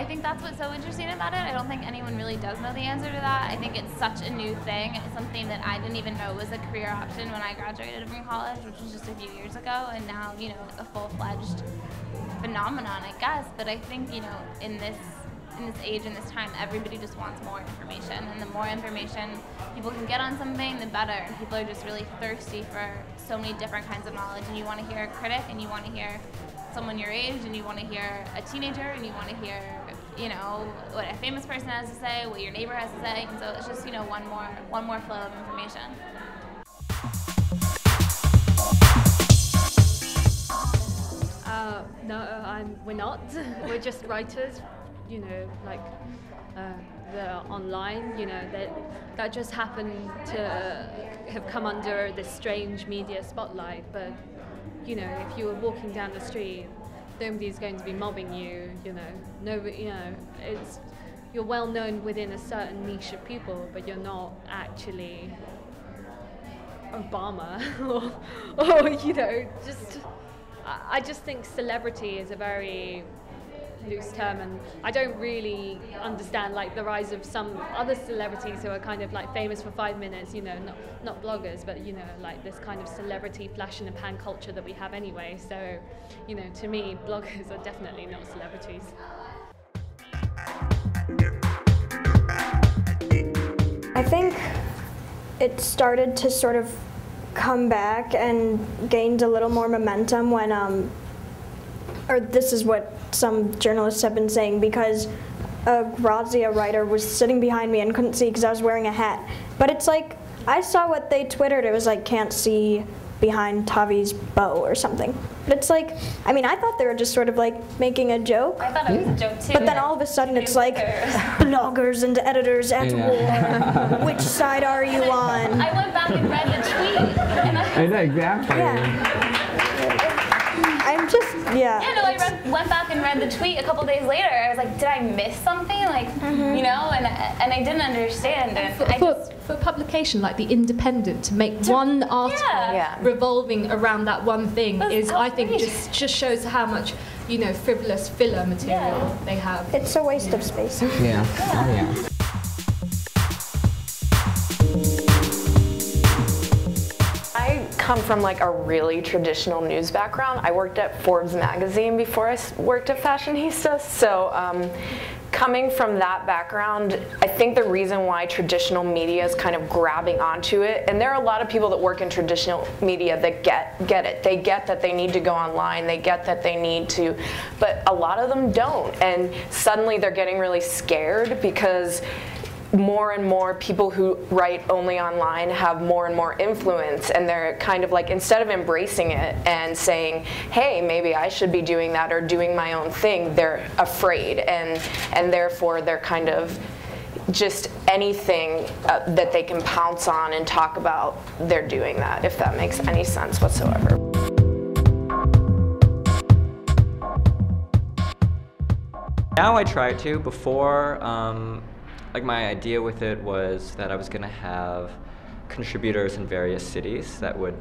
I think that's what's so interesting about it. I don't think anyone really does know the answer to that. I think it's such a new thing. It's something that I didn't even know was a career option when I graduated from college, which was just a few years ago, and now, you know, a full-fledged phenomenon, I guess. But I think, you know, in this age and this time, everybody just wants more information, and the more information people can get on something, the better. And people are just really thirsty for so many different kinds of knowledge, and you want to hear a critic, and you want to hear someone your age, and you want to hear a teenager, and you want to hear, you know, what a famous person has to say, what your neighbor has to say, and so it's just, you know, one more flow of information. No, we're not. We're just writers. You know, like the online, you know, that just happened to have come under this strange media spotlight. But, you know, if you were walking down the street, nobody's going to be mobbing you, you know. Nobody, you know, you're well known within a certain niche of people, but you're not actually Obama or you know, I just think celebrity is a very loose term, and I don't really understand like the rise of some other celebrities who are kind of like famous for 5 minutes, you know, not bloggers, but you know, like this kind of celebrity flash in the pan culture that we have anyway. So, you know, to me, bloggers are definitely not celebrities. I think it started to sort of come back and gained a little more momentum when or this is what some journalists have been saying, because a Grazia writer was sitting behind me and couldn't see because I was wearing a hat. But it's like, I saw what they twittered, it was like, can't see behind Tavi's bow or something. But it's like, I mean, I thought they were just sort of like making a joke. I thought it was a joke too. But then all of a sudden it's like, bloggers and editors at war, which side are you on? I went back and read the tweet. And I know, exactly. Yeah. I'm just, yeah. Yeah, no, I went back and read the tweet a couple days later. I was like, did I miss something? Like, you know, and I didn't understand. And for publication like The Independent, to make one article revolving around that one thing is, I think, just shows how much, you know, frivolous filler material they have. It's a waste of space. Yeah. Oh, yeah. I come from like a really traditional news background. I worked at Forbes magazine before I worked at Fashionista, so coming from that background, I think the reason why traditional media is kind of grabbing onto it, and there are a lot of people that work in traditional media that get it. They get that they need to go online, they get that they need to, but a lot of them don't, and suddenly they're getting really scared because more and more people who write only online have more and more influence, and they're kind of like, instead of embracing it and saying, hey, maybe I should be doing that or doing my own thing, they're afraid, and therefore they're kind of just anything that they can pounce on and talk about, they're doing that, if that makes any sense whatsoever. Now I try to. Before, like my idea with it was that I was going to have contributors in various cities that would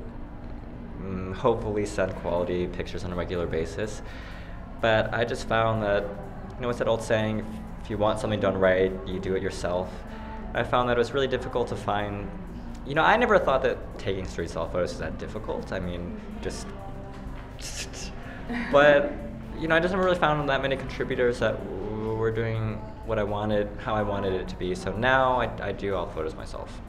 hopefully send quality pictures on a regular basis. But I just found that, you know, it's that old saying, if you want something done right, you do it yourself. I found that it was really difficult to find, you know, I never thought that taking street style photos was that difficult. I mean, but, you know, I just never really found that many contributors that were doing what I wanted, how I wanted it to be. So now I do all the photos myself.